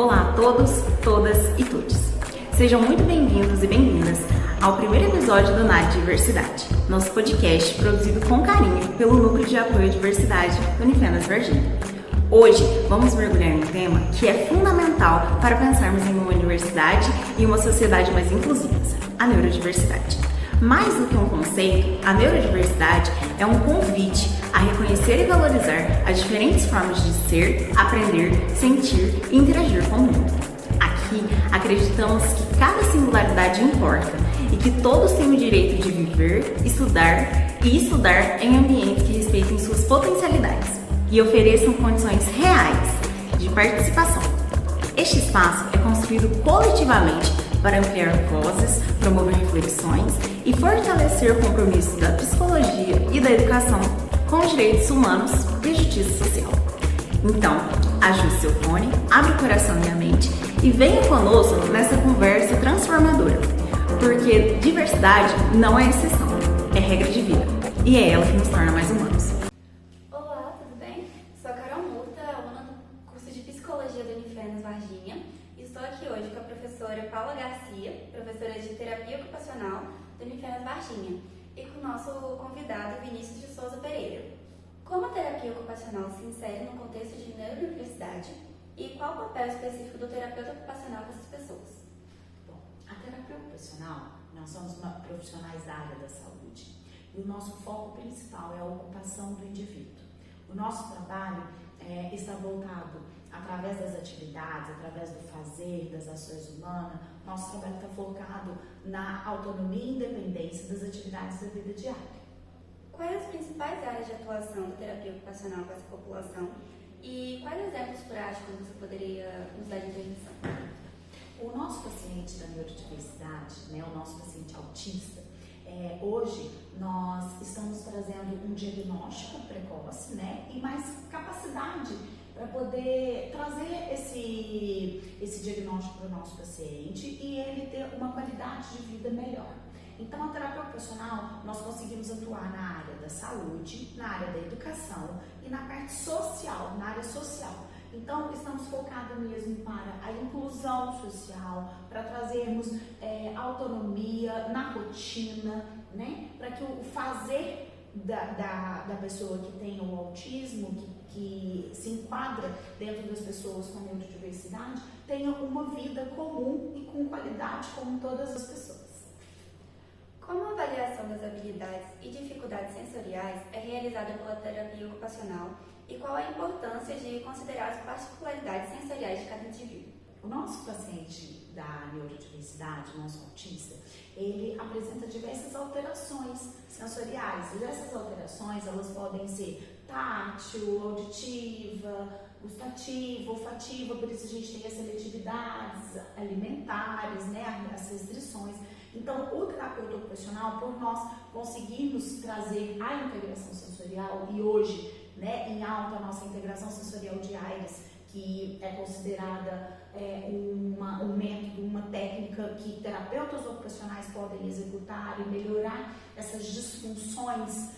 Olá a todos, todas e todes. Sejam muito bem-vindos e bem-vindas ao primeiro episódio do NAD Diversidade, nosso podcast produzido com carinho pelo Núcleo de Apoio à Diversidade do Unifenas Varginha. Hoje vamos mergulhar em um tema que é fundamental para pensarmos em uma universidade e uma sociedade mais inclusiva, a neurodiversidade. Mais do que um conceito, a neurodiversidade é um convite a reconhecer e valorizar as diferentes formas de ser, aprender, sentir e interagir com o mundo. Aqui, acreditamos que cada singularidade importa e que todos têm o direito de viver, estudar em ambientes que respeitem suas potencialidades e ofereçam condições reais de participação. Este espaço é construído coletivamente para ampliar vozes, promover reflexões e fortalecer o compromisso da psicologia e da educação com os direitos humanos e a justiça social. Então, ajuste seu fone, abra o coração e a mente e venha conosco nessa conversa transformadora, porque diversidade não é exceção, é regra de vida e é ela que nos torna mais humanos. Olá, tudo bem? Sou a Carol Murta, aluna do curso de Psicologia do Unifenas Varginha. Estou aqui hoje com a professora Paula Garcia, professora de Terapia Ocupacional do Unifenas Varginha, e com o nosso convidado Vinícius de Souza Pereira. Como a terapia ocupacional se insere no contexto de neurodiversidade e qual o papel específico do terapeuta ocupacional com essas pessoas? Bom, a terapia ocupacional, nós somos profissionais da área da saúde e o nosso foco principal é a ocupação do indivíduo. O nosso trabalho está voltado através das atividades, através do fazer, das ações humanas. Nosso trabalho está focado na autonomia e independência das atividades da vida diária. Quais as principais áreas de atuação da terapia ocupacional com essa população e quais exemplos práticos você poderia nos dar de intervenção? O nosso paciente da neurodiversidade, o nosso paciente autista, hoje nós estamos trazendo um diagnóstico precoce e mais capacidade para poder trazer esse diagnóstico para o nosso paciente e ele ter uma qualidade de vida melhor. Então, a terapia ocupacional, nós conseguimos atuar na área da saúde, na área da educação e na parte social, na área social. Então, estamos focados mesmo para a inclusão social, para trazermos autonomia na rotina, para que o fazer da pessoa que tem o autismo, que se enquadra dentro das pessoas com neurodiversidade, tenha uma vida comum e com qualidade como todas as pessoas. Como a avaliação das habilidades e dificuldades sensoriais é realizada pela terapia ocupacional e qual a importância de considerar as particularidades sensoriais de cada indivíduo? O nosso paciente da neurodiversidade, o nosso autista, ele apresenta diversas alterações sensoriais. E essas alterações, elas podem ser tátil, auditiva, gustativa, olfativa, por isso a gente tem as seletividades alimentares, as restrições. Então, o terapeuta ocupacional, por nós conseguirmos trazer a integração sensorial, e hoje, em alta a nossa integração sensorial de Aires, que é considerada um método, uma técnica que terapeutas ocupacionais podem executar e melhorar essas disfunções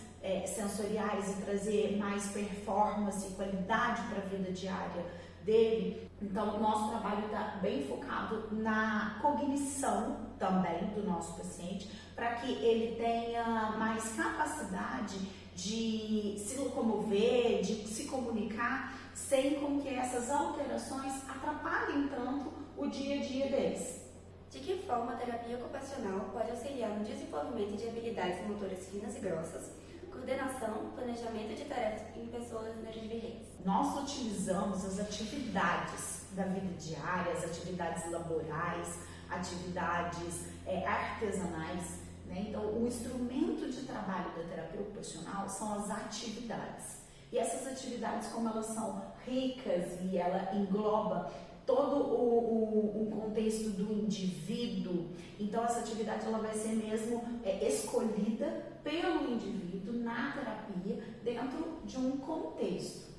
sensoriais e trazer mais performance e qualidade para a vida diária dele. Então, o nosso trabalho está bem focado na cognição também do nosso paciente, para que ele tenha mais capacidade de se locomover, de se comunicar, sem com que essas alterações atrapalhem tanto o dia a dia deles. De que forma a terapia ocupacional pode auxiliar no desenvolvimento de habilidades motoras finas e grossas, coordenação, planejamento de tarefas em pessoas neurodivergentes? Nós utilizamos as atividades da vida diária, as atividades laborais, atividades artesanais, Então, o instrumento de trabalho da terapia ocupacional são as atividades. E essas atividades, como elas são ricas e ela engloba todo o contexto do indivíduo, então essa atividade ela vai ser mesmo escolhida pelo indivíduo na terapia dentro de um contexto,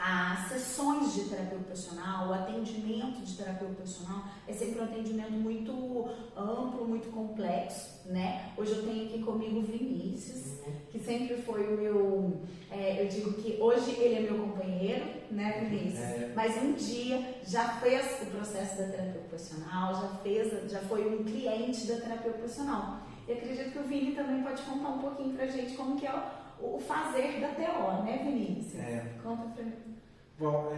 As sessões de terapia ocupacional, o atendimento de terapia ocupacional é sempre um atendimento muito amplo, muito complexo, Hoje eu tenho aqui comigo o Vinícius, que sempre foi o meu, eu digo que hoje ele é meu companheiro enfermeiro, né, Vinícius? Mas um dia já fez o processo da terapia ocupacional, já foi um cliente da terapia ocupacional. E acredito que o Vini também pode contar um pouquinho pra gente como que é o fazer da TO, né, Vinícius? Conta pra mim. Bom,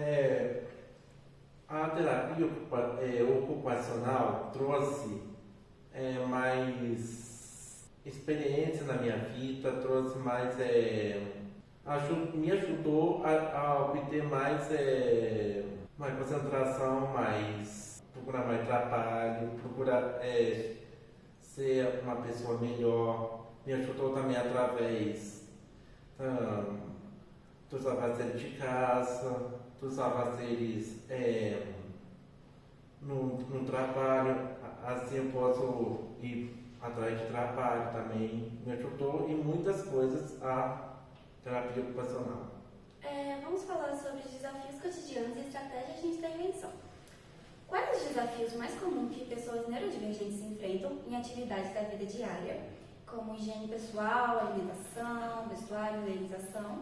a terapia ocupacional trouxe mais experiência na minha vida, trouxe mais, me ajudou a obter mais concentração, procurar mais trabalho, procurar ser uma pessoa melhor. Me ajudou também através dos afazeres de casa, dos afazeres no trabalho. Assim eu posso ir atrás de trabalho também. Me ajudou em muitas coisas a terapia ocupacional. Vamos falar sobre os desafios cotidianos e estratégias de intervenção. Quais os desafios mais comuns que pessoas neurodivergentes enfrentam em atividades da vida diária, como higiene pessoal, alimentação, vestuário, higienização?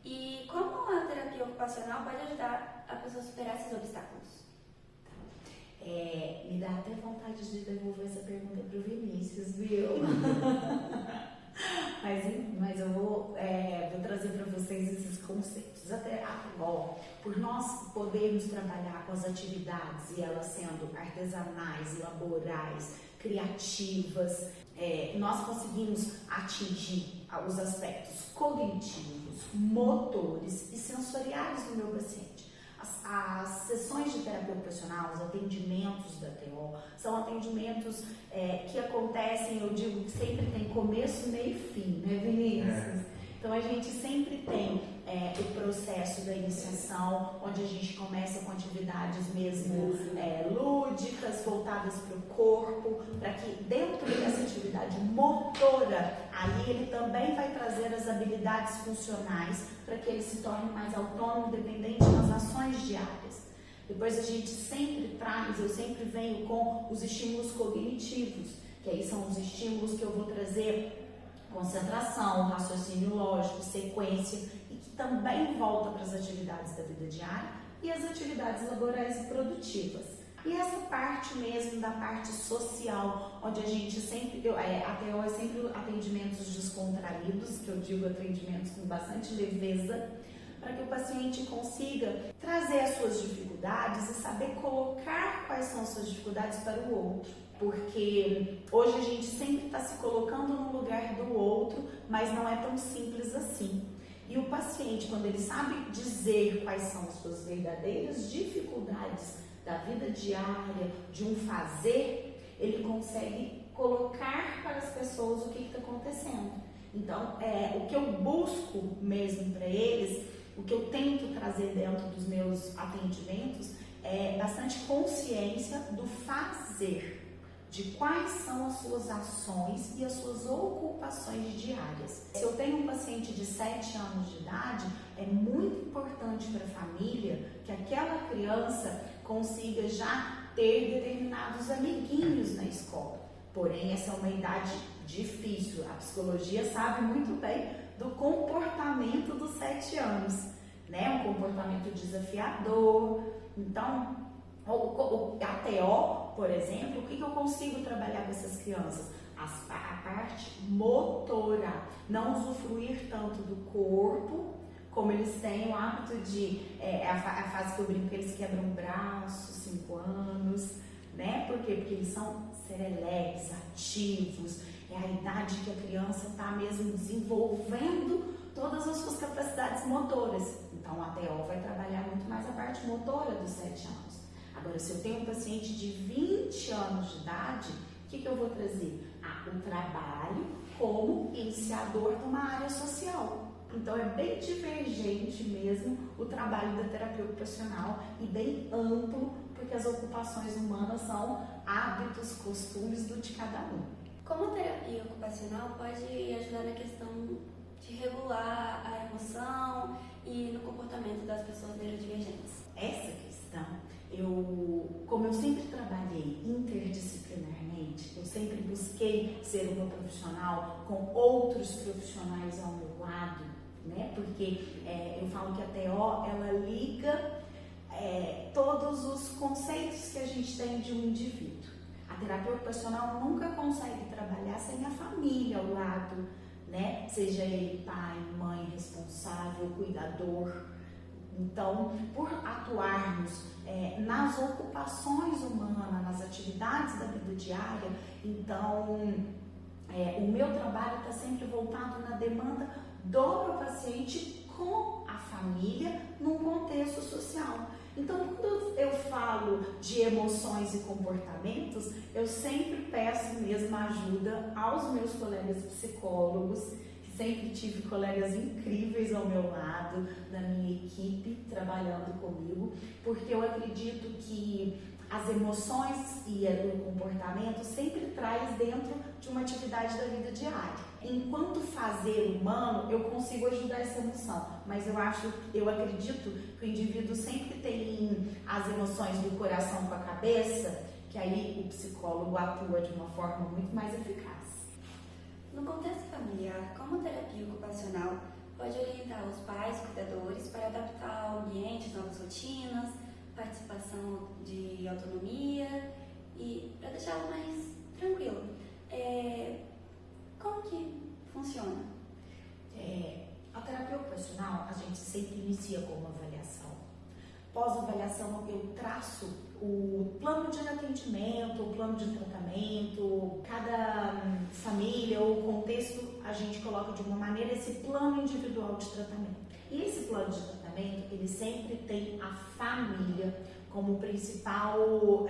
E como a terapia ocupacional pode ajudar a pessoa a superar esses obstáculos? Me dá até vontade de devolver essa pergunta para o Vinícius, viu? mas eu vou trazer para vocês esses conceitos. Até por nós podermos trabalhar com as atividades e elas sendo artesanais, laborais, criativas, nós conseguimos atingir os aspectos cognitivos, motores e sensoriais do meu paciente. As sessões de terapia ocupacional, os atendimentos da TO, são atendimentos que acontecem, eu digo que sempre tem começo, meio e fim, né, Vinícius? Então a gente sempre tem o processo da iniciação, onde a gente começa com atividades mesmo lúdicas, voltadas para o corpo, para que dentro dessa atividade motora, aí ele também vai trazer as habilidades funcionais para que ele se torne mais autônomo, dependente das ações diárias. Depois a gente sempre traz, eu sempre venho com os estímulos cognitivos, que aí são os estímulos que eu vou trazer concentração, raciocínio lógico, sequência, e que também volta para as atividades da vida diária e as atividades laborais e produtivas. E essa parte mesmo da parte social, onde a gente sempre, a TO é sempre atendimentos descontraídos, que eu digo atendimentos com bastante leveza, para que o paciente consiga trazer as suas dificuldades e saber colocar quais são as suas dificuldades para o outro. Porque hoje a gente sempre está se colocando no lugar do outro, mas não é tão simples assim. E o paciente, quando ele sabe dizer quais são as suas verdadeiras dificuldades da vida diária, de um fazer, ele consegue colocar para as pessoas o que está acontecendo. Então, o que eu busco mesmo para eles, o que eu tento trazer dentro dos meus atendimentos é bastante consciência do fazer, de quais são as suas ações e as suas ocupações diárias. Se eu tenho um paciente de 7 anos de idade, é muito importante para a família que aquela criança consiga já ter determinados amiguinhos na escola. Porém, essa é uma idade difícil. A psicologia sabe muito bem do comportamento dos 7 anos, né? Um comportamento desafiador. Então, a TO, por exemplo, o que eu consigo trabalhar com essas crianças? A parte motora, não usufruir tanto do corpo, como eles têm o hábito de, a fase que eu brinco, que eles quebram o braço, 5 anos, né? Por quê? Porque eles são serelepes, ativos, é a idade que a criança está mesmo desenvolvendo todas as suas capacidades motoras. Então, a TO vai trabalhar muito mais a parte motora dos 7 anos. Agora, se eu tenho um paciente de 20 anos de idade, o que eu vou trazer? O trabalho como iniciador de uma área social. Então, é bem divergente mesmo o trabalho da terapia ocupacional e bem amplo, porque as ocupações humanas são hábitos, costumes de cada um. Como a terapia ocupacional pode ajudar na questão de regular a emoção e no comportamento das pessoas neurodivergentes? Essa questão, como eu sempre trabalhei interdisciplinarmente, eu sempre busquei ser uma profissional com outros profissionais ao meu lado, né? Porque eu falo que a TO, ela liga todos os conceitos que a gente tem de um indivíduo. A terapia ocupacional nunca consegue trabalhar sem a família ao lado, né? Seja ele pai, mãe, responsável, cuidador. Então, por atuarmos nas ocupações humanas, nas atividades da vida diária, então o meu trabalho está sempre voltado na demanda do meu paciente com a família num contexto social. Então, quando eu falo de emoções e comportamentos, eu sempre peço mesmo ajuda aos meus colegas psicólogos, que sempre tive colegas incríveis ao meu lado, na minha equipe, trabalhando comigo, porque eu acredito que as emoções e o comportamento sempre traz dentro de uma atividade da vida diária. Enquanto fazer humano, eu consigo ajudar essa emoção, mas eu acredito que o indivíduo sempre tem as emoções do coração com a cabeça, que aí o psicólogo atua de uma forma muito mais eficaz. No contexto familiar, como a terapia ocupacional pode orientar os pais, cuidadores, para adaptar ao ambiente, novas rotinas, participação de autonomia e para deixá-lo mais tranquilo. Como que funciona? A terapia ocupacional, a gente sempre inicia com uma avaliação. Pós-avaliação, eu traço o plano de atendimento, o plano de tratamento, cada família ou contexto a gente coloca de uma maneira esse plano individual de tratamento. E esse plano de tratamento, ele sempre tem a família como principal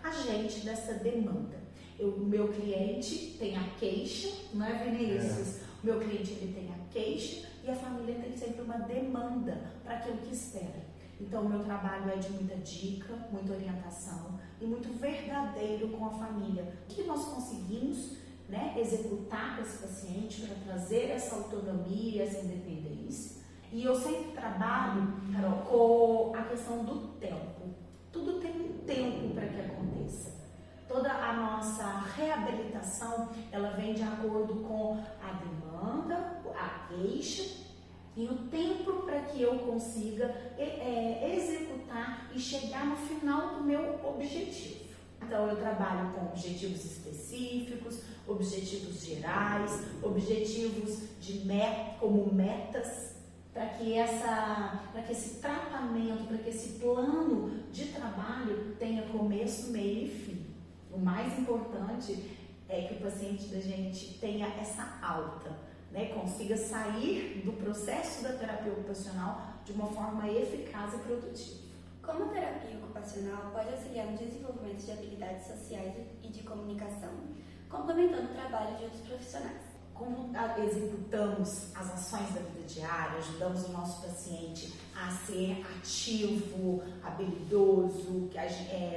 agente dessa demanda. O meu cliente tem a queixa, não é, Vinícius? O meu cliente ele tem a queixa e a família tem sempre uma demanda para aquilo que espera. Então, o meu trabalho é de muita dica, muita orientação e muito verdadeiro com a família. O que nós conseguimos, né, executar com esse paciente para trazer essa autonomia, essa independência. E eu sempre trabalho, Carol, com a questão do tempo. Tudo tem um tempo para que aconteça. Toda a nossa reabilitação, ela vem de acordo com a demanda, a queixa e o tempo para que eu consiga executar e chegar no final do meu objetivo. Então, eu trabalho com objetivos específicos, objetivos gerais, objetivos como metas, para que esse tratamento, para que esse plano de trabalho tenha começo, meio e fim. O mais importante é que o paciente da gente tenha essa alta, né? Consiga sair do processo da terapia ocupacional de uma forma eficaz e produtiva. Como a terapia ocupacional pode auxiliar no desenvolvimento de habilidades sociais e de comunicação, complementando o trabalho de outros profissionais? Como executamos as ações da vida diária, ajudamos o nosso paciente a ser ativo, habilidoso,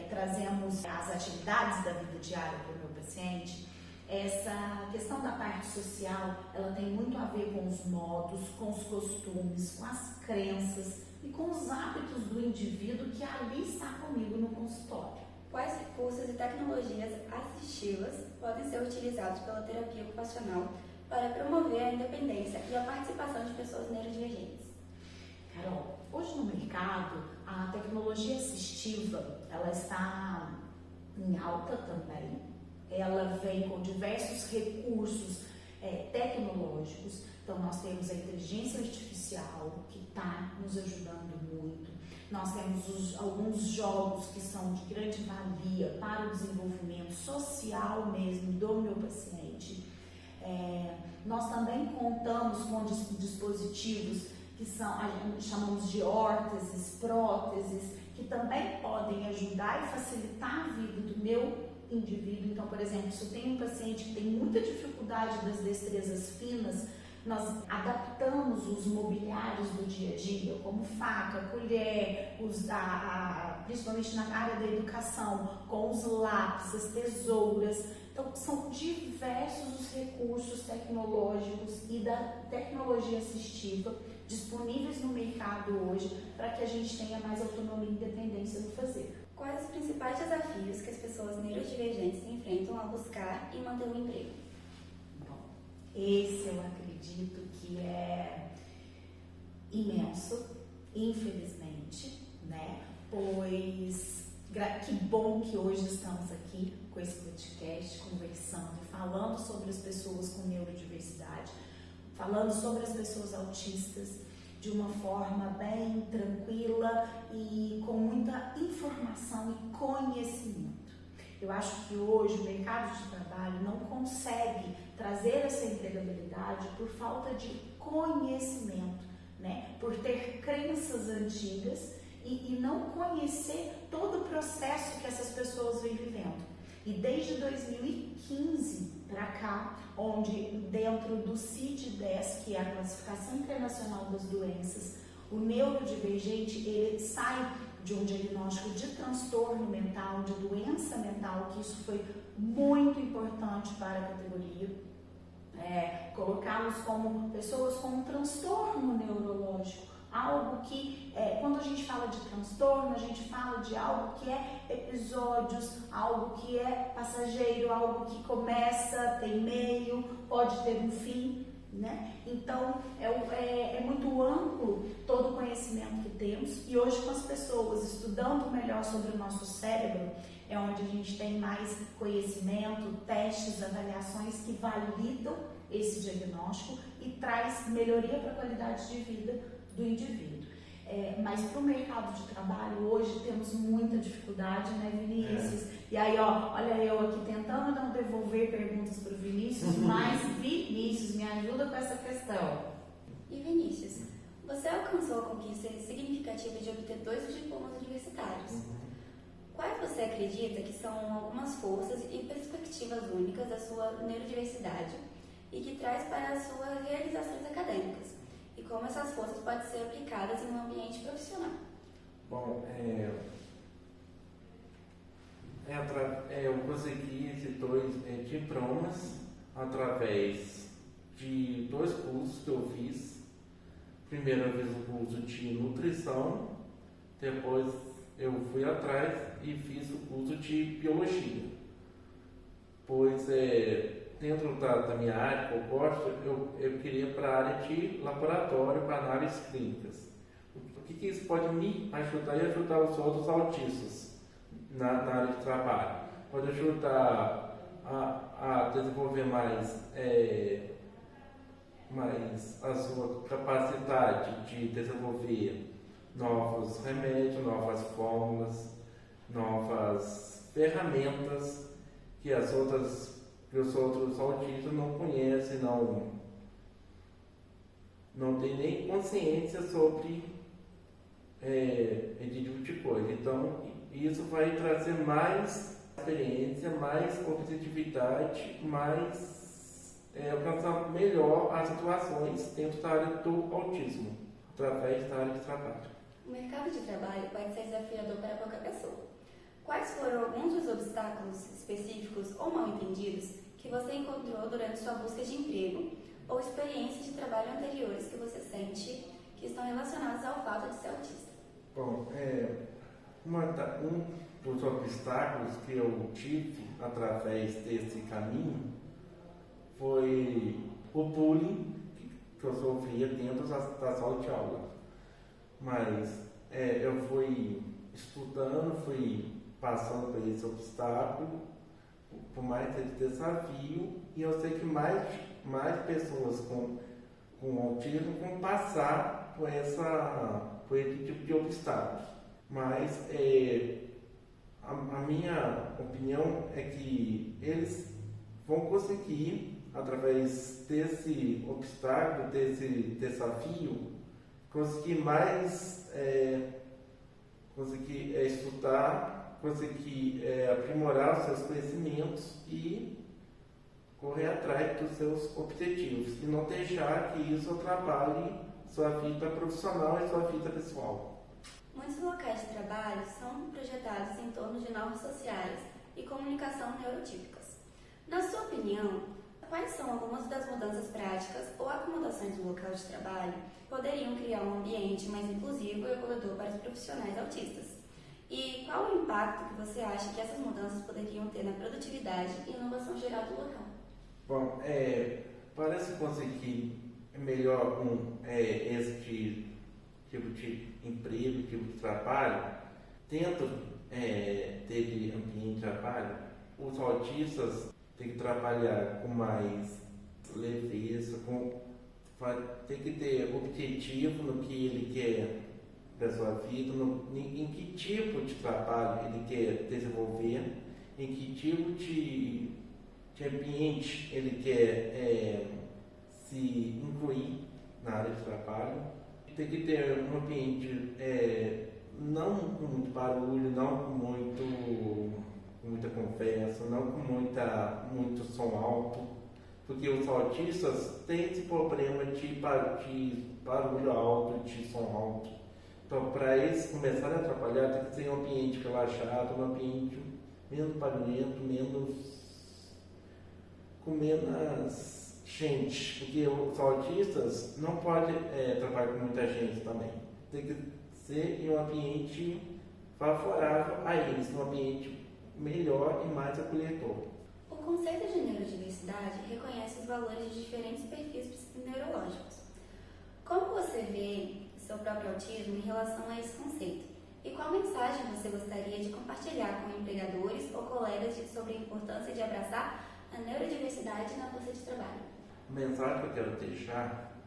trazemos as atividades da vida diária para o meu paciente. Essa questão da parte social, ela tem muito a ver com os modos, com os costumes, com as crenças e com os hábitos do indivíduo que ali está comigo no consultório. Quais recursos e tecnologias assistivas podem ser utilizados pela terapia ocupacional para promover a independência e a participação de pessoas neurodivergentes? Carol, hoje no mercado, a tecnologia assistiva, ela está em alta também. Ela vem com diversos recursos tecnológicos. Então, nós temos a inteligência artificial, que está nos ajudando muito. Nós temos alguns jogos que são de grande valia para o desenvolvimento social mesmo do meu paciente. Nós também contamos com dispositivos que chamamos de órteses, próteses, que também podem ajudar e facilitar a vida do meu indivíduo. Então, por exemplo, se eu tenho um paciente que tem muita dificuldade das destrezas finas, nós adaptamos os mobiliários do dia a dia, como faca, colher, principalmente na área da educação, com os lápis, as tesouras. Então, são diversos os recursos tecnológicos e da tecnologia assistiva disponíveis no mercado hoje para que a gente tenha mais autonomia e independência no fazer. Quais os principais desafios que as pessoas neurodivergentes enfrentam ao buscar e manter um emprego? Bom, esse eu acredito que imenso, infelizmente, né? Pois que bom que hoje estamos aqui com esse podcast, conversando, falando sobre as pessoas com neurodiversidade, falando sobre as pessoas autistas de uma forma bem tranquila e com muita informação e conhecimento. Eu acho que hoje o mercado de trabalho não consegue trazer essa empregabilidade por falta de conhecimento, né? Por ter crenças antigas e não conhecer todo o processo que essas pessoas vêm vivendo. E desde 2015 para cá, onde dentro do CID-10, que é a Classificação Internacional das Doenças, o neurodivergente ele sai de um diagnóstico de transtorno mental, de doença mental, que isso foi muito importante para a categoria, colocá-los como pessoas com um transtorno neurológico, algo que, quando a gente fala de transtorno, a gente fala de algo que é episódios, algo que é passageiro, algo que começa, tem meio, pode ter um fim, né? Então, é muito amplo todo o conhecimento que temos, e hoje com as pessoas estudando melhor sobre o nosso cérebro, é onde a gente tem mais conhecimento, testes, avaliações que validam esse diagnóstico e traz melhoria para a qualidade de vida do indivíduo. Mas para o mercado de trabalho hoje temos muita dificuldade, né, Vinícius? E aí, olha eu aqui tentando não devolver perguntas para o Vinícius, mas Vinícius, me ajuda com essa questão. E Vinícius, você alcançou a conquista significativa de obter 2 diplomas universitários. Quais você acredita que são algumas forças e perspectivas únicas da sua neurodiversidade e que traz para as suas realizações acadêmicas? E como essas forças podem ser aplicadas em um ambiente profissional? Bom, eu consegui esses 2 diplomas através de 2 cursos que eu fiz. Primeiro eu fiz o curso de nutrição, depois eu fui atrás e fiz o curso de biologia. Pois dentro da minha área que eu gosto, eu queria para a área de laboratório, para análises clínicas. O que isso pode me ajudar e ajudar os outros autistas na área de trabalho? Pode ajudar a desenvolver mais a sua capacidade de desenvolver novos remédios, novas fórmulas, novas ferramentas que os outros autistas não conhecem, não tem nem consciência sobre esse tipo de coisa. Então, isso vai trazer mais experiência, mais objetividade, mais alcançar melhor as situações dentro da área do autismo, através da área de trabalho. O mercado de trabalho pode ser desafiador para qualquer pessoa. Quais foram alguns dos obstáculos específicos ou mal entendidos que você encontrou durante sua busca de emprego ou experiências de trabalho anteriores que você sente que estão relacionados ao fato de ser autista? Bom, um dos obstáculos que eu tive através desse caminho foi o bullying que eu sofria dentro da sala de aula. Mas eu fui estudando, fui passando por esse obstáculo, por mais esse desafio, e eu sei que mais pessoas com autismo vão passar por esse tipo de obstáculos. Mas a minha opinião é que eles vão conseguir, através desse obstáculo, desse desafio, conseguir estudar, conseguir aprimorar os seus conhecimentos e correr atrás dos seus objetivos e não deixar que isso atrapalhe sua vida profissional e sua vida pessoal. Muitos locais de trabalho são projetados em torno de normas sociais e comunicação neurotípicas. Na sua opinião, quais são algumas das mudanças práticas ou acomodações no local de trabalho que poderiam criar um ambiente mais inclusivo e acolhedor para os profissionais autistas? E qual o impacto que você acha que essas mudanças poderiam ter na produtividade e inovação geral do local? Bom, para se conseguir melhor esse tipo de emprego, tipo de trabalho, dentro desse ambiente de trabalho, os autistas têm que trabalhar com mais leveza, tem que ter objetivo no que ele quer da sua vida, em que tipo de trabalho ele quer desenvolver, em que tipo de ambiente ele quer se incluir na área de trabalho. Tem que ter um ambiente não com muito barulho, não com muita conversa, não com muito som alto, porque os autistas têm esse problema de barulho alto, de som alto. Então, para eles começarem a trabalhar, tem que ser um ambiente relaxado, um ambiente menos barulhento, com menos gente, porque os autistas não podem trabalhar com muita gente também. Tem que ser em um ambiente favorável a eles, um ambiente melhor e mais acolhedor. O conceito de neurodiversidade reconhece os valores de diferentes perfis neurológicos. Como você vê seu próprio autismo em relação a esse conceito? E qual mensagem você gostaria de compartilhar com empregadores ou colegas sobre a importância de abraçar a neurodiversidade na força de trabalho? A mensagem que eu quero deixar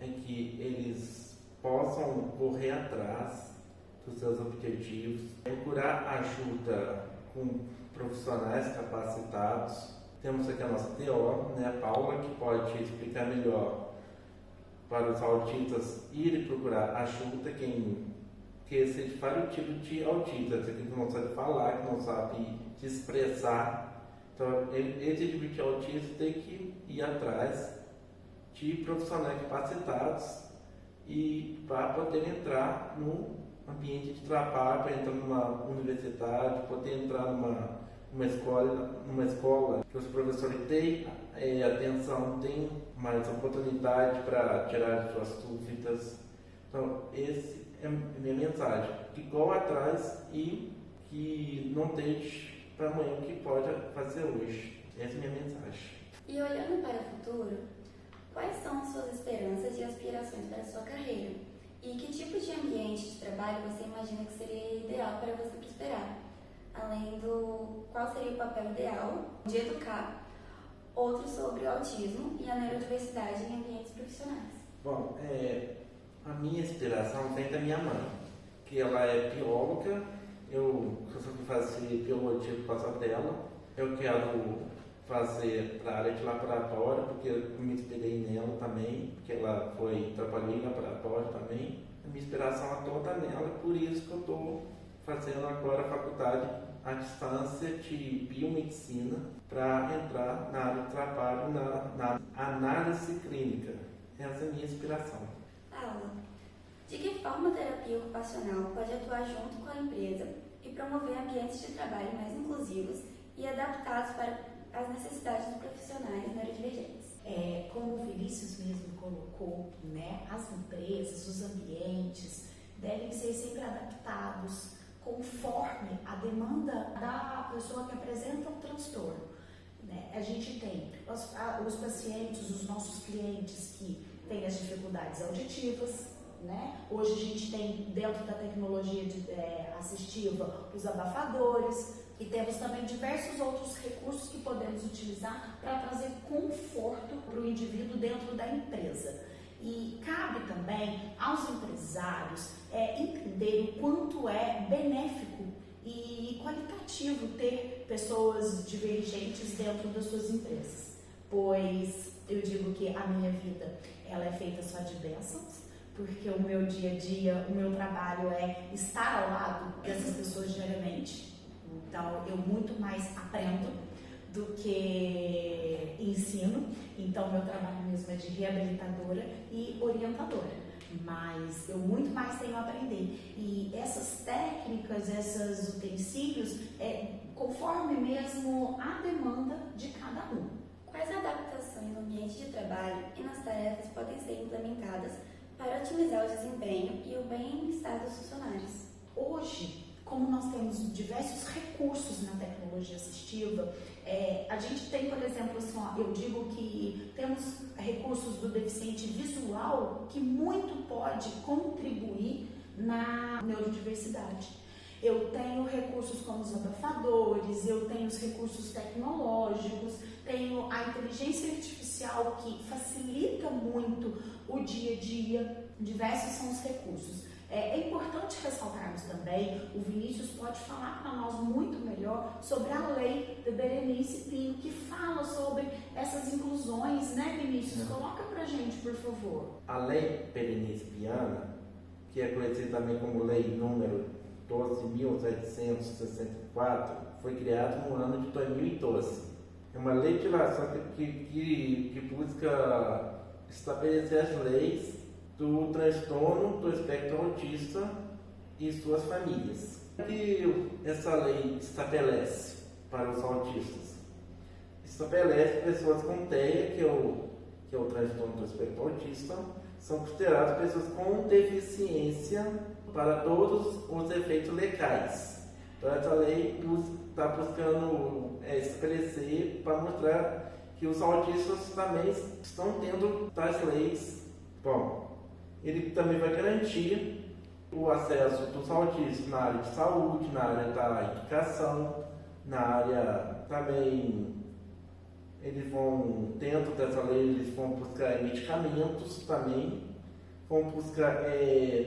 é que eles possam correr atrás dos seus objetivos, procurar ajuda com profissionais capacitados. Temos aqui a nossa TO, a Paula, que pode explicar melhor para os autistas irem procurar ajuda, que existe vários tipos de autistas, que não sabe falar, que não sabe se expressar. Então, esse tipo de autista tem que ir atrás de profissionais capacitados e para poder entrar no ambiente de trabalho, para entrar numa universidade, poder entrar numa escola que os professores têm atenção, têm mais oportunidade para tirar suas dúvidas. Então, essa é a minha mensagem, que corra atrás e que não deixe para amanhã o que pode fazer hoje. Essa é a minha mensagem. E olhando para o futuro, quais são suas esperanças e aspirações para a sua carreira? E que tipo de ambiente de trabalho você imagina que seria ideal para você prosperar? Além do qual seria o papel ideal de educar outros sobre o autismo e a neurodiversidade em ambientes profissionais? Bom, a minha inspiração vem da minha mãe, que ela é bióloga. Eu resolvi fazer biologia por causa dela. Eu quero fazer para a área de laboratório, porque eu me inspirei nela também, porque ela trabalhou em laboratório também. A minha inspiração é toda nela, por isso que eu estou fazendo agora a faculdade à distância de biomedicina para entrar na área de trabalho, na análise clínica. Essa é a minha inspiração. Paula, de que forma a terapia ocupacional pode atuar junto com a empresa e promover ambientes de trabalho mais inclusivos e adaptados para as necessidades dos profissionais neurodivergentes? Como o Vinícius mesmo colocou, as empresas, os ambientes devem ser sempre adaptados conforme a demanda da pessoa que apresenta o transtorno. A gente tem os pacientes, os nossos clientes que têm as dificuldades auditivas. Hoje a gente tem dentro da tecnologia assistiva os abafadores e temos também diversos outros recursos que podemos utilizar para trazer conforto para o indivíduo dentro da empresa. E cabe também aos empresários entender o quanto é benéfico e qualitativo ter pessoas divergentes dentro das suas empresas, pois eu digo que a minha vida ela é feita só de bênçãos, porque o meu dia a dia, o meu trabalho é estar ao lado dessas pessoas diariamente. Então, eu muito mais aprendo do que ensino. Então, meu trabalho mesmo é de reabilitadora e orientadora. Mas eu muito mais tenho a aprender. E essas técnicas, esses utensílios, conforme mesmo a demanda de cada um. Quais adaptações no ambiente de trabalho e nas tarefas podem ser implementadas para otimizar o desempenho e o bem-estar dos funcionários? Hoje, como nós temos diversos recursos na tecnologia assistiva, A gente tem, por exemplo, assim, eu digo que temos recursos do deficiente visual que muito pode contribuir na neurodiversidade. Eu tenho recursos como os abafadores, eu tenho os recursos tecnológicos, tenho a inteligência artificial que facilita muito o dia a dia, diversos são os recursos. É importante ressaltarmos também, o Vinícius pode falar para nós muito melhor sobre a lei da Berenice Pino, que fala sobre essas inclusões, né, Vinícius? Coloca pra gente, por favor. A lei Berenice Pino, que é conhecida também como lei número 12.764, foi criada no ano de 2012. É uma legislação que busca estabelecer as leis do transtorno do espectro autista e suas famílias. O que essa lei estabelece para os autistas? Estabelece pessoas com TEA, que é o transtorno do espectro autista, são consideradas pessoas com deficiência para todos os efeitos legais. Então essa lei está buscando estabelecer para mostrar que os autistas também estão tendo tais leis. Bom, ele também vai garantir o acesso dos autistas na área de saúde, na área da educação, na área também, eles vão, dentro dessa lei, eles vão buscar medicamentos também, vão buscar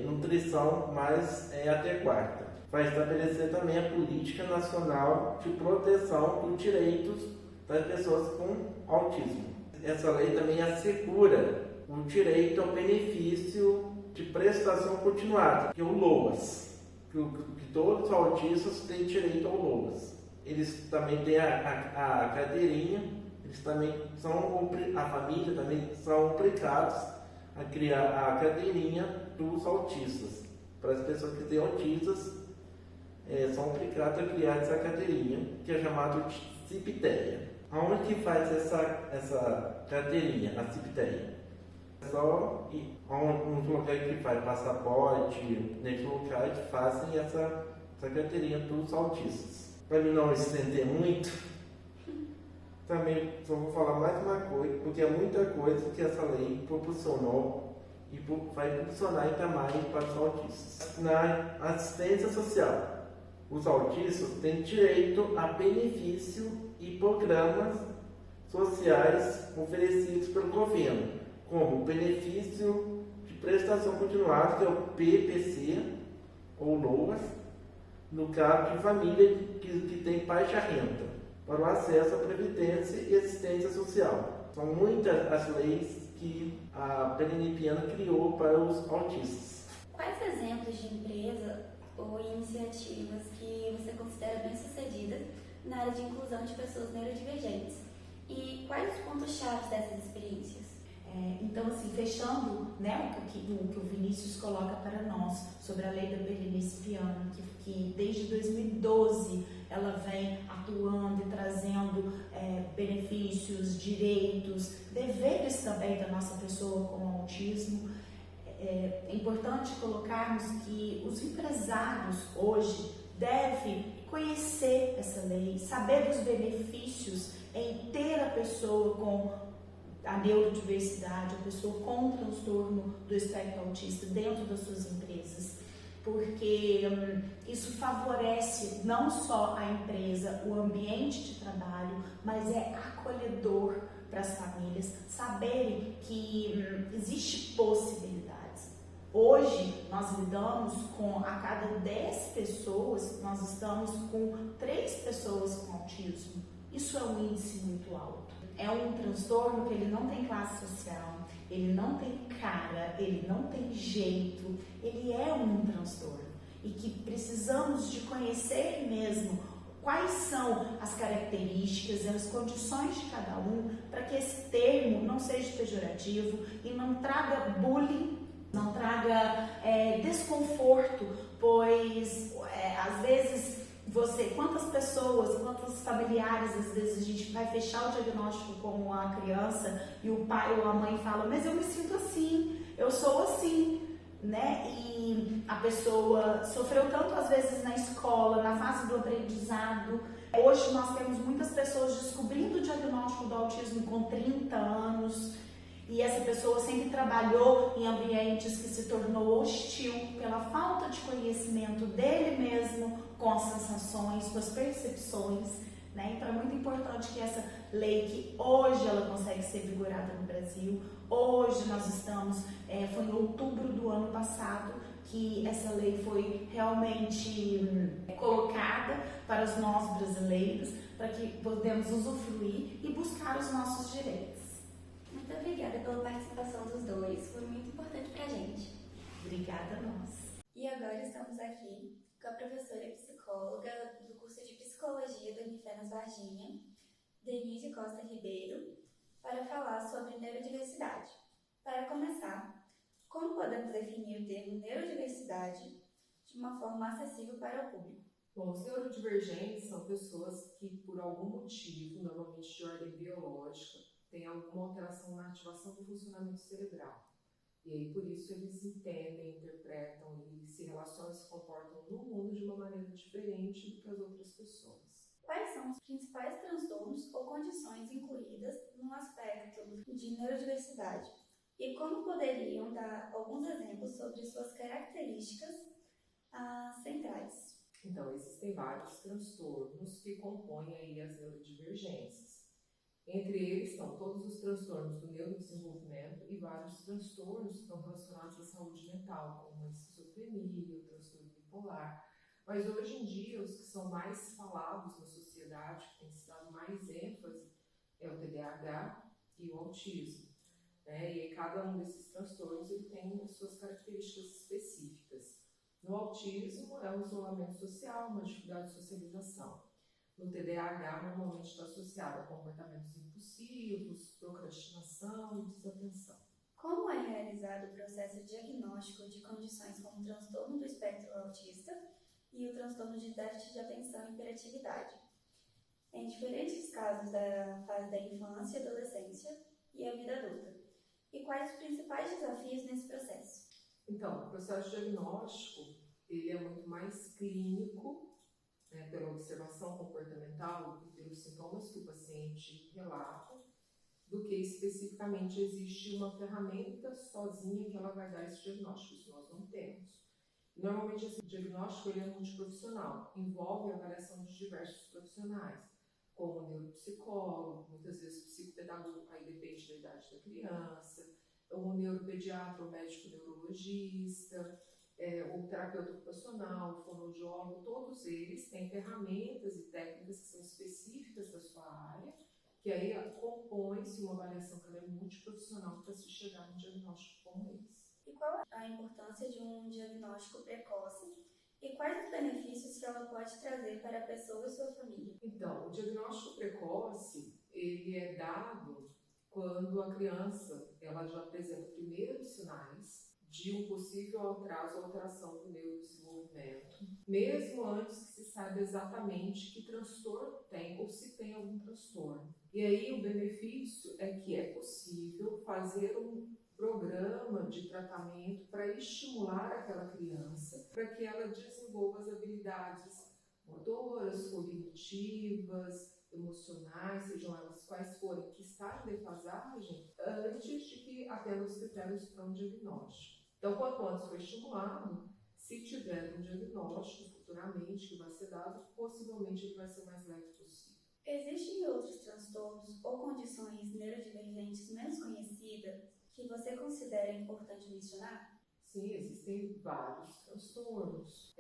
nutrição mais adequada. Vai estabelecer também a política nacional de proteção dos direitos das pessoas com autismo. Essa lei também assegura o direito ao benefício de prestação continuada, que é o LOAS, que todos os autistas têm direito ao LOAS. Eles também têm a cadeirinha, eles também a família também são obrigados a criar a cadeirinha dos autistas. Para as pessoas que têm autistas, são obrigados a criar essa cadeirinha, que é chamada de CIPTEA. Aonde que faz essa cadeirinha, a CIPTEA? Só nos locais que faz passaporte, nesses locais fazem essa carteirinha dos autistas. Para mim não estender muito, também só vou falar mais uma coisa, porque é muita coisa que essa lei proporcionou e vai proporcionar ainda mais para os autistas. Na assistência social, os autistas têm direito a benefício e programas sociais oferecidos pelo governo, como o benefício de prestação continuada, que é o PPC, ou LOAS, no caso de família que tem baixa renda, para o acesso à previdência e assistência social. São muitas as leis que a Berenice Pino criou para os autistas. Quais exemplos de empresa ou iniciativas que você considera bem-sucedidas na área de inclusão de pessoas neurodivergentes? E quais os pontos-chave dessas experiências? Então, assim, fechando, né, o que o Vinícius coloca para nós sobre a lei da Berenice Pino, que desde 2012 ela vem atuando e trazendo benefícios, direitos, deveres também da nossa pessoa com autismo. É importante colocarmos que os empresários hoje devem conhecer essa lei, saber dos benefícios em ter a pessoa com a neurodiversidade, a pessoa com transtorno do espectro autista dentro das suas empresas, porque isso favorece não só a empresa, o ambiente de trabalho, mas é acolhedor para as famílias saberem que existe possibilidades. Hoje nós lidamos com, a cada 10 pessoas, nós estamos com 3 pessoas com autismo. Isso é um índice muito alto. É um transtorno que ele não tem classe social, ele não tem cara, ele não tem jeito, ele é um transtorno. E que precisamos de conhecer mesmo quais são as características e as condições de cada um, para que esse termo não seja pejorativo e não traga bullying, não traga desconforto, pois às vezes quantas pessoas, quantos familiares, às vezes a gente vai fechar o diagnóstico com a criança e o pai ou a mãe fala, mas eu me sinto assim, eu sou assim. né? E a pessoa sofreu tanto às vezes na escola, na fase do aprendizado. Hoje nós temos muitas pessoas descobrindo o diagnóstico do autismo com 30 anos e essa pessoa sempre trabalhou em ambientes que se tornou hostil pela falta de conhecimento dele mesmo com as sensações, com as percepções, né? Então é muito importante que essa lei, que hoje ela consegue ser vigorada no Brasil, hoje nós estamos, foi em outubro do ano passado que essa lei foi realmente colocada para os nós brasileiros, para que podemos usufruir e buscar os nossos direitos. Muito obrigada pela participação dos dois, foi muito importante pra gente. Obrigada a nós. E agora estamos aqui com a professora e psicóloga do curso de Psicologia do Unifenas Varginha, Denise Costa Ribeiro, para falar sobre neurodiversidade. Para começar, como podemos definir o termo neurodiversidade de uma forma acessível para o público? Bom, os neurodivergentes são pessoas que, por algum motivo, normalmente de ordem biológica, têm alguma alteração na ativação do funcionamento cerebral. E aí, por isso, eles entendem, interpretam e se relacionam e se comportam no mundo de uma maneira diferente do que as outras pessoas. Quais são os principais transtornos ou condições incluídas no aspecto de neurodiversidade? E como poderiam dar alguns exemplos sobre suas características centrais? Então, existem vários transtornos que compõem aí as neurodivergências. Entre eles estão todos os transtornos do neurodesenvolvimento e vários transtornos que estão relacionados à saúde mental, como a esquizofrenia, o transtorno bipolar. Mas hoje em dia, os que são mais falados na sociedade, que tem se dado mais ênfase, é o TDAH e o autismo. Né? E cada um desses transtornos ele tem as suas características específicas. No autismo, é um isolamento social, uma dificuldade de socialização. No TDAH, normalmente está associado a comportamentos impulsivos, procrastinação e desatenção. Como é realizado o processo diagnóstico de condições como o transtorno do espectro autista e o transtorno de déficit de atenção e hiperatividade, em diferentes casos da fase da infância, adolescência e a vida adulta? E quais os principais desafios nesse processo? Então, o processo diagnóstico ele é muito mais clínico, né, pela observação comportamental e pelos sintomas que o paciente relata, do que especificamente existe uma ferramenta sozinha que ela vai dar esse diagnóstico. Isso nós não temos. Normalmente esse diagnóstico ele é multiprofissional, envolve a avaliação de diversos profissionais, como o neuropsicólogo, muitas vezes psicopedagogo, aí depende da idade da criança, o neuropediatra, o médico neurologista, o terapeuta ocupacional, o fonoaudiólogo, todos eles têm ferramentas e técnicas que são específicas da sua área, que aí compõe-se uma avaliação que ela é multiprofissional para se chegar a um diagnóstico como esse. E qual a importância de um diagnóstico precoce e quais os benefícios que ela pode trazer para a pessoa e sua família? Então, o diagnóstico precoce, ele é dado quando a criança ela já apresenta primeiros sinais de um possível atraso ou alteração do neurodesenvolvimento, mesmo antes que se saiba exatamente que transtorno tem ou se tem algum transtorno. E aí o benefício é que é possível fazer um programa de tratamento para estimular aquela criança, para que ela desenvolva as habilidades motoras, cognitivas, emocionais, sejam elas quais forem, que está em defasagem, antes de que atenda os critérios para um diagnóstico. Então, quanto antes for estimulado, se tiver um diagnóstico futuramente que vai ser dado, possivelmente ele vai ser o mais leve possível. Existem outros transtornos ou condições neurodivergentes menos conhecidas que você considera importante mencionar? Sim, existem vários transtornos.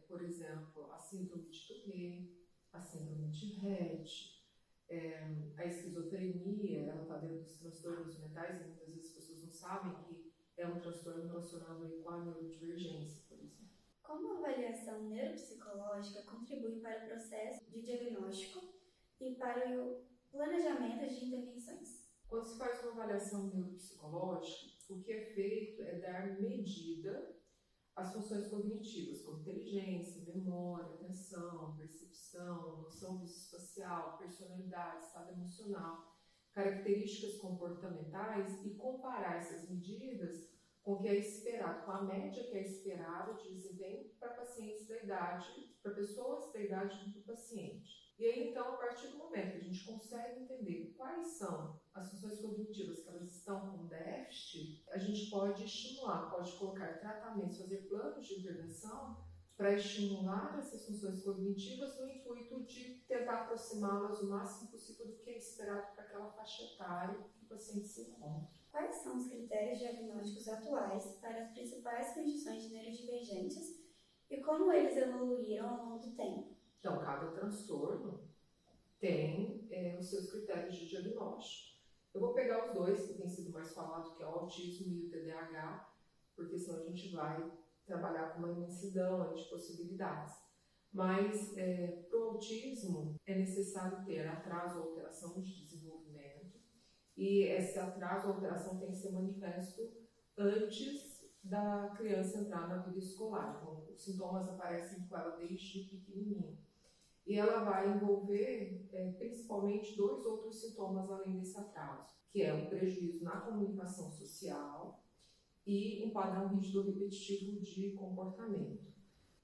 Por exemplo, a síndrome de Tourette, a síndrome de Rett, a esquizofrenia, ela está dentro dos transtornos mentais e muitas vezes as pessoas não sabem que é um transtorno relacionado aí com a neurodivergência, por exemplo. Como a avaliação neuropsicológica contribui para o processo de diagnóstico e para o planejamento de intervenções? Quando se faz uma avaliação neuropsicológica, o que é feito é dar medida às funções cognitivas, como inteligência, memória, atenção, percepção, noção visoespacial, personalidade, estado emocional, características comportamentais e comparar essas medidas com com o que é esperado, com a média que é esperada de desempenho para pacientes da idade, para pessoas da idade do paciente. E aí, então, a partir do momento que a gente consegue entender quais são as funções cognitivas que elas estão com déficit, a gente pode estimular, pode colocar tratamentos, fazer planos de intervenção para estimular essas funções cognitivas no intuito de tentar aproximá-las o máximo possível do que é esperado para aquela faixa etária que o paciente se encontra. Quais são os critérios diagnósticos atuais para as principais condições de neurodivergentes e como eles evoluíram ao longo do tempo? Então, cada transtorno tem os seus critérios de diagnóstico. Eu vou pegar os dois que têm sido mais falados, que é o autismo e o TDAH, porque senão a gente vai trabalhar com uma imensidão de possibilidades. Mas para o autismo é necessário ter atraso ou alteração de desenvolvimento, e esse atraso ou alteração tem que ser manifesto antes da criança entrar na vida escolar. Então, os sintomas aparecem com ela desde pequenininho. E ela vai envolver principalmente 2 outros sintomas além desse atraso, que é um prejuízo na comunicação social e um padrão rígido repetitivo de comportamento.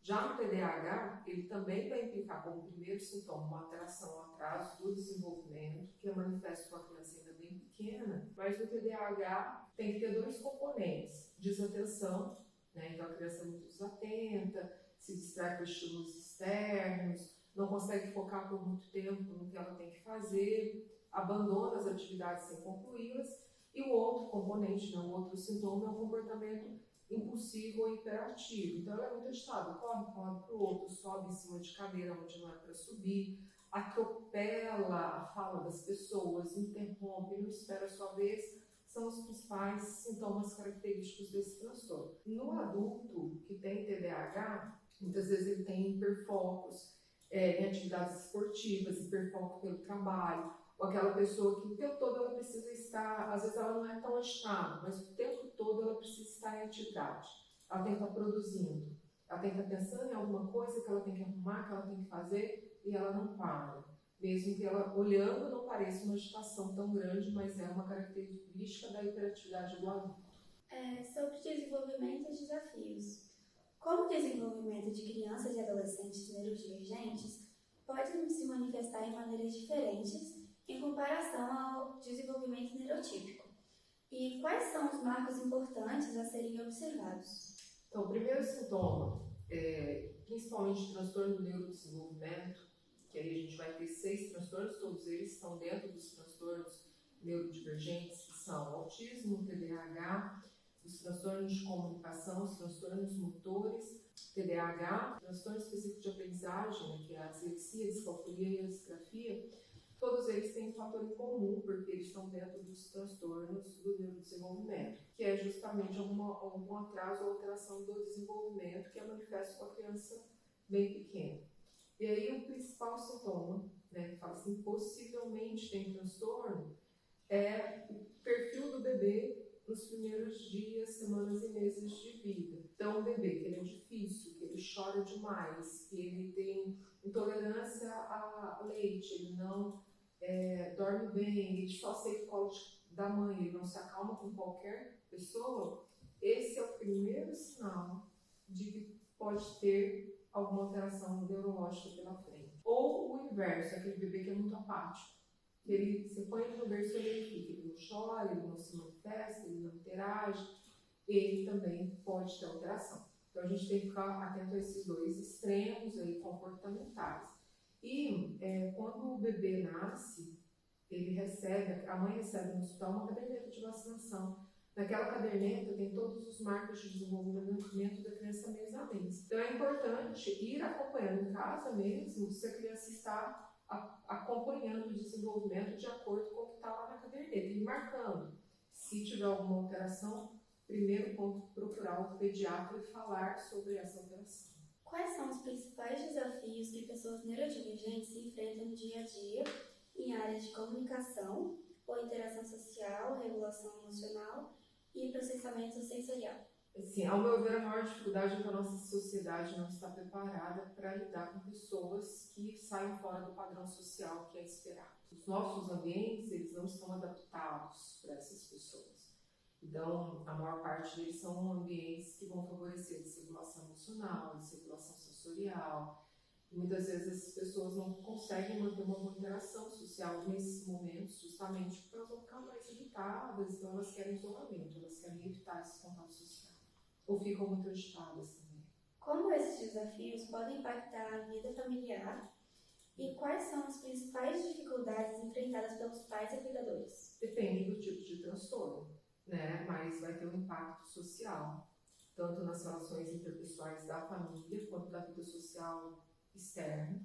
Já no TDAH, ele também vai implicar como primeiro sintoma uma alteração, um atraso do desenvolvimento, que é manifesto com a criança ainda bem pequena, mas no TDAH tem que ter 2 componentes: desatenção, né? Então a criança é muito desatenta, se distrai com estímulos externos, não consegue focar por muito tempo no que ela tem que fazer, abandona as atividades sem concluí-las, e o outro componente, né, o outro sintoma é o comportamento impulsivo ou hiperativo. Então ela é muito agitada, corre para o outro, sobe em cima de cadeira onde não é para subir, atropela a fala das pessoas, interrompe, não espera a sua vez, são os principais sintomas característicos desse transtorno. No adulto que tem TDAH, muitas vezes ele tem hiperfocos em atividades esportivas, hiperfoco pelo trabalho, ou aquela pessoa que o tempo todo ela precisa estar, às vezes ela não é tão agitada, mas o tempo todo ela precisa estar em atividade, ela tem que estar produzindo, ela tem que estar pensando em alguma coisa que ela tem que arrumar, que ela tem que fazer, e ela não para. Mesmo que ela, olhando, não pareça uma agitação tão grande, mas é uma característica da hiperatividade do adulto. Sobre desenvolvimento e desafios. Como o desenvolvimento de crianças e adolescentes neurodivergentes pode se manifestar em maneiras diferentes em comparação ao desenvolvimento neurotípico? E quais são os marcos importantes a serem observados? Então, o primeiro sintoma, principalmente transtorno do neurodesenvolvimento, que aí a gente vai ter 6 transtornos, todos eles estão dentro dos transtornos neurodivergentes, que são autismo, TDAH, os transtornos de comunicação, os transtornos motores, TDAH, transtorno específico de aprendizagem, né, que é a dislexia, a descalculia e a disgrafia. Todos eles têm um fator em comum, porque eles estão dentro dos transtornos do neurodesenvolvimento, que é justamente algum atraso ou alteração do desenvolvimento que é manifesto com a criança bem pequena. E aí o principal sintoma, né, que fala assim, possivelmente tem transtorno, é o perfil do bebê nos primeiros dias, semanas e meses de vida. Então, o bebê que ele é difícil, que ele chora demais, que ele tem intolerância a leite, ele não dorme bem, ele só aceita o colo da mãe, ele não se acalma com qualquer pessoa, esse é o primeiro sinal de que pode ter alguma alteração neurológica pela frente. Ou o inverso, aquele bebê que é muito apático. Você põe ele no berço e ele fica, ele não chora, ele não se manifesta, ele não interage, ele também pode ter alteração. Então a gente tem que ficar atento a esses 2 extremos aí comportamentais. E quando o bebê nasce, a mãe recebe no hospital uma caderneta de vacinação. Naquela caderneta tem todos os marcos de desenvolvimento da criança mês a mês. Então é importante ir acompanhando em casa mesmo se a criança está acompanhando o desenvolvimento de acordo com o que está lá na caderneta e marcando. Se tiver alguma alteração, primeiro ponto, procurar o pediatra e falar sobre essa alteração. Quais são os principais desafios que pessoas neurodivergentes se enfrentam no dia a dia em áreas de comunicação ou interação social, regulação emocional e processamento sensorial? Assim, ao meu ver, a maior dificuldade é que a nossa sociedade não está preparada para lidar com pessoas que saem fora do padrão social que é esperado. Os nossos ambientes, eles não estão adaptados para essas pessoas. Então, a maior parte deles são ambientes que vão favorecer a desregulação emocional, a desregulação sensorial. E muitas vezes essas pessoas não conseguem manter uma boa interação social nesses momentos, justamente porque elas vão ficar mais irritadas, então elas querem isolamento, elas querem evitar esse contato social. Ou ficam muito agitadas também. Como esses desafios podem impactar a vida familiar e quais são as principais dificuldades enfrentadas pelos pais e cuidadores? Depende do tipo de transtorno, né? Mas vai ter um impacto social, tanto nas relações interpessoais da família quanto da vida social externa.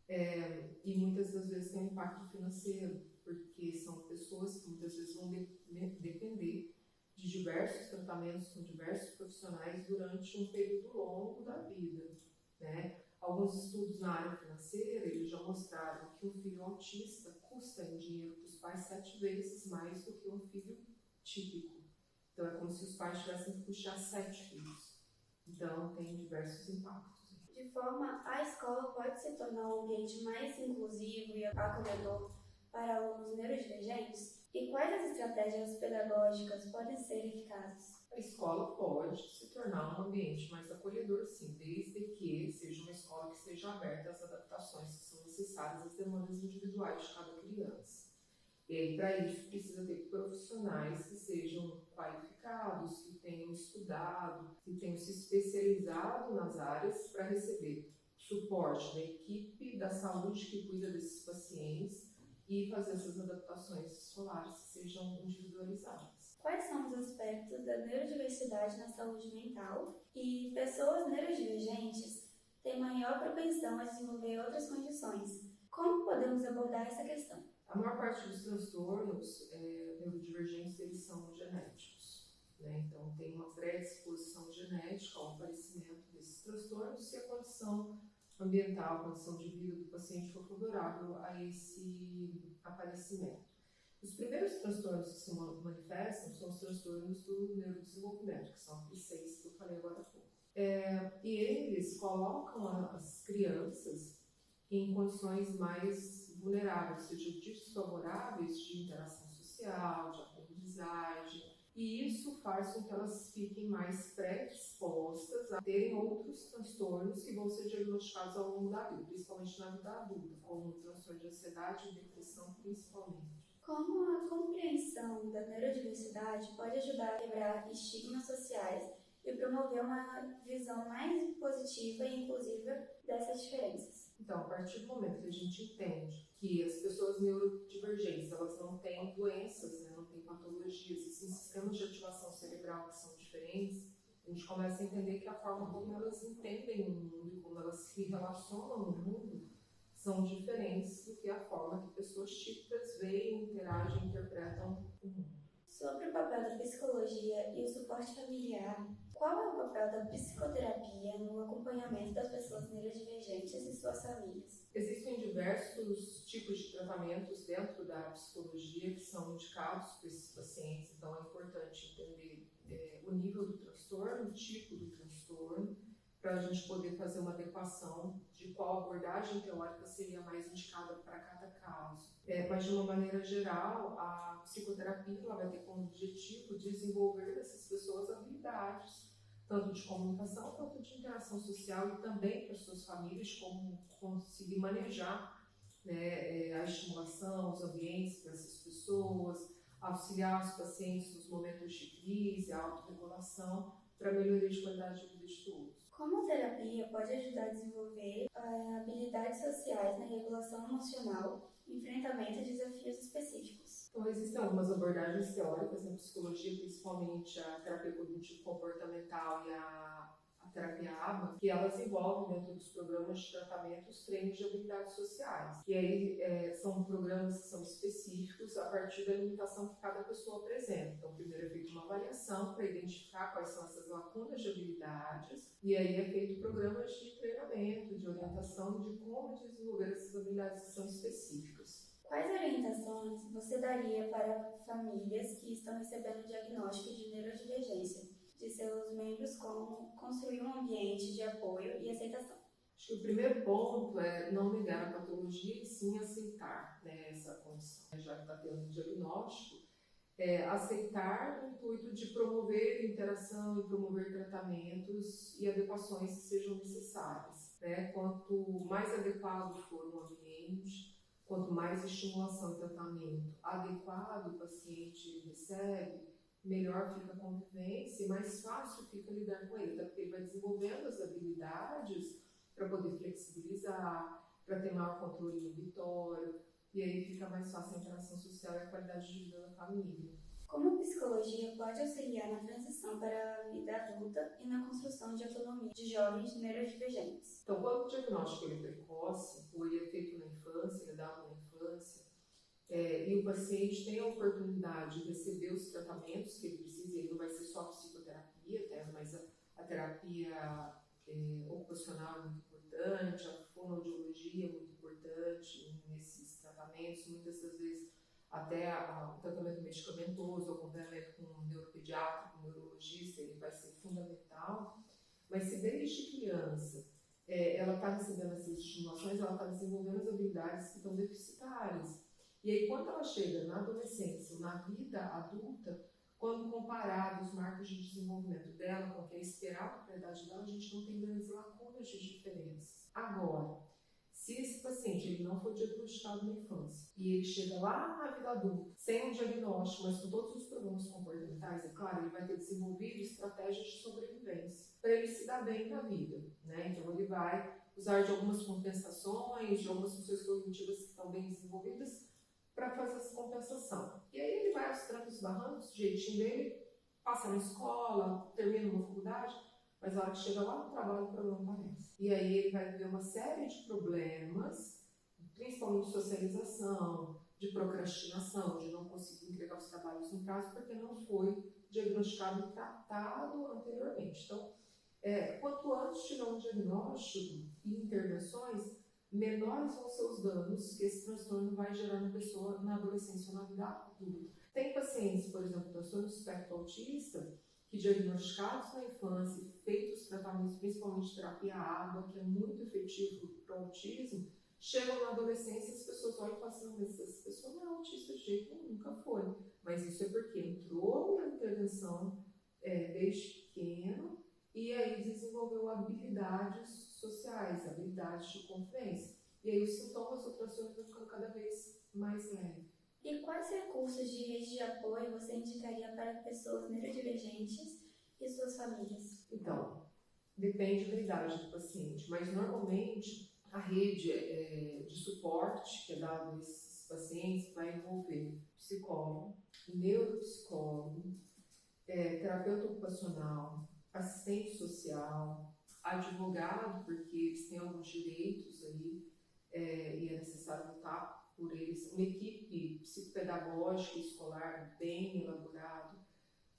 E muitas das vezes tem um impacto financeiro, porque são pessoas que muitas vezes vão depender de diversos tratamentos com diversos profissionais durante um período longo da vida, né? Alguns estudos na área financeira, eles já mostraram que um filho autista custa em dinheiro para os pais 7 vezes mais do que um filho típico. Então é como se os pais tivessem que puxar 7 filhos. Então tem diversos impactos. De forma, a escola pode se tornar um ambiente mais inclusivo e acolhedor para alunos neurodivergentes? E quais as estratégias pedagógicas podem ser eficazes? A escola pode se tornar um ambiente mais acolhedor, sim, desde que seja uma escola que esteja aberta às adaptações que são necessárias às demandas individuais de cada criança. E aí, para isso, precisa ter profissionais que sejam qualificados, que tenham estudado, que tenham se especializado nas áreas para receber suporte da equipe da saúde que cuida desses pacientes e fazer essas adaptações escolares que sejam individualizadas. Quais são os aspectos da neurodiversidade na saúde mental e pessoas neurodivergentes têm maior propensão a desenvolver outras condições? Como podemos abordar essa questão? A maior parte dos transtornos neurodivergentes eles são genéticos, né? Então tem uma predisposição genética ao aparecimento desses transtornos se a condição ambiental, a condição de vida do paciente for favorável a esse aparecimento. Os primeiros transtornos que se manifestam são os transtornos do neurodesenvolvimento, que são os 6 que eu falei agora há pouco. E eles colocam as crianças em condições mais vulneráveis, ou seja, desfavoráveis de interação social, de aprendizagem, e isso faz com que elas fiquem mais predispostas a terem outros transtornos que vão ser diagnosticados ao longo da vida, principalmente na vida adulta, como transtorno de ansiedade e depressão principalmente. Como a compreensão da neurodiversidade pode ajudar a quebrar estigmas sociais e promover uma visão mais positiva e inclusiva dessas diferenças? Então, a partir do momento que a gente entende que as pessoas neurodivergentes, elas não têm doenças, né, não têm patologias, e sim sistemas de ativação cerebral que são diferentes, a gente começa a entender que a forma como elas entendem o mundo e como elas se relacionam no mundo são diferentes do que a forma que pessoas típicas veem, interagem, interpretam o mundo. Sobre o papel da psicologia e o suporte familiar, qual é o papel da psicoterapia no acompanhamento das pessoas neurodivergentes e suas famílias? Existem diversos tipos de tratamentos dentro da psicologia que são indicados para esses pacientes, então é importante entender o nível do transtorno, o tipo do transtorno, para a gente poder fazer uma adequação de qual abordagem teórica seria mais indicada para cada caso. Mas, de uma maneira geral, a psicoterapia ela vai ter como objetivo desenvolver dessas pessoas habilidades, tanto de comunicação quanto de interação social e também para suas famílias, como conseguir manejar, né, a estimulação, os ambientes para essas pessoas, auxiliar os pacientes nos momentos de crise, a autorregulação, para melhoria de qualidade de vida de todos. Como a terapia pode ajudar a desenvolver habilidades sociais na regulação emocional e enfrentamento de desafios específicos? Então, existem algumas abordagens teóricas na psicologia, principalmente a terapia cognitivo-comportamental e a terapia ABA, que elas envolvem dentro dos programas de tratamento os treinos de habilidades sociais. E aí são programas que são específicos a partir da limitação que cada pessoa apresenta. Então, primeiro é feita uma avaliação para identificar quais são essas lacunas de habilidades, e aí é feito programas de treinamento, de orientação de como desenvolver essas habilidades que são específicas. Quais orientações você daria para famílias que estão recebendo diagnóstico de neurodivergência de seus membros, como construir um ambiente de apoio e aceitação? Acho que o primeiro ponto é não negar a patologia e sim aceitar, né, essa condição. Já que está tendo um diagnóstico, aceitar no intuito de promover interação e promover tratamentos e adequações que sejam necessárias, né? Quanto mais adequado for o ambiente, quanto mais estimulação e tratamento adequado o paciente recebe, melhor fica a convivência e mais fácil fica lidar com ele, porque ele vai desenvolvendo as habilidades para poder flexibilizar, para ter maior controle inibitório, e aí fica mais fácil a interação social e a qualidade de vida da família. Como a psicologia pode auxiliar na transição para a vida adulta e na construção de autonomia de jovens neurodivergentes? Então, quando o diagnóstico é precoce, ou ele é feito na infância, ele é dado na infância, e o paciente tem a oportunidade de receber os tratamentos que ele precisa, ele não vai ser só psicoterapia, mas a terapia ocupacional é muito importante, a fonoaudiologia é muito importante nesses tratamentos, muitas das vezes até o tratamento medicamentoso, acompanhamento com um neuropediatra, com um neurologista, ele vai ser fundamental, mas se desde criança ela está recebendo essas estimulações, ela está desenvolvendo as habilidades que estão deficitárias. E aí, quando ela chega na adolescência, na vida adulta, quando comparado os marcos de desenvolvimento dela com o que é esperado para a idade dela, a gente não tem grandes lacunas de diferenças. Agora, se esse paciente ele não for diagnosticado na infância e ele chega lá na vida adulta sem um diagnóstico, mas com todos os problemas comportamentais, é claro, ele vai ter desenvolvido estratégias de sobrevivência para ele se dar bem na vida, né? Então ele vai usar de algumas compensações, de algumas funções cognitivas que estão bem desenvolvidas para fazer essa compensação. E aí ele vai aos trancos e barrancos, do jeitinho dele, passa na escola, termina uma faculdade, mas na hora que chega lá no trabalho o problema aparece. E aí ele vai ter uma série de problemas, principalmente de socialização, de procrastinação, de não conseguir entregar os trabalhos no prazo, porque não foi diagnosticado e tratado anteriormente. Então, quanto antes tiver um diagnóstico e intervenções, menores vão ser os danos que esse transtorno vai gerar na pessoa na adolescência ou na vida adulta. Tem pacientes, por exemplo, transtorno do espectro autista, que diagnosticados na infância, feitos tratamentos, principalmente terapia água, que é muito efetivo para o autismo, chegam na adolescência e as pessoas olham e falam assim, mas essa pessoa não é autista de jeito nenhum, nunca foi. Mas isso é porque entrou na intervenção desde pequeno e aí desenvolveu habilidades sociais, habilidades de convivência. E aí os sintomas do transtorno vão ficando cada vez mais leves. E quais recursos de rede de apoio você indicaria para pessoas neurodivergentes e suas famílias? Então, depende da idade do paciente, mas normalmente a rede de suporte que é dado a esses pacientes vai envolver psicólogo, neuropsicólogo, terapeuta ocupacional, assistente social, advogado, porque eles têm alguns direitos aí e é necessário lutar por eles, uma equipe psicopedagógica escolar bem elaborada,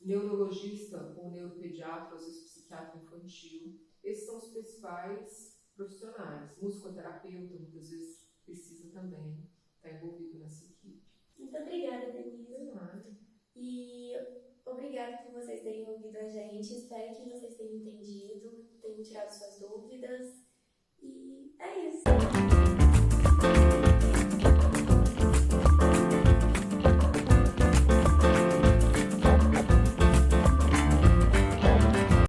neurologista ou neuropediatra, às vezes psiquiatra infantil. Esses são os principais profissionais. Musicoterapeuta, muitas vezes, precisa também estar envolvido nessa equipe. Muito obrigada, Denise. De nada. E obrigada por vocês terem ouvido a gente. Espero que vocês tenham entendido, tenham tirado suas dúvidas. E é isso.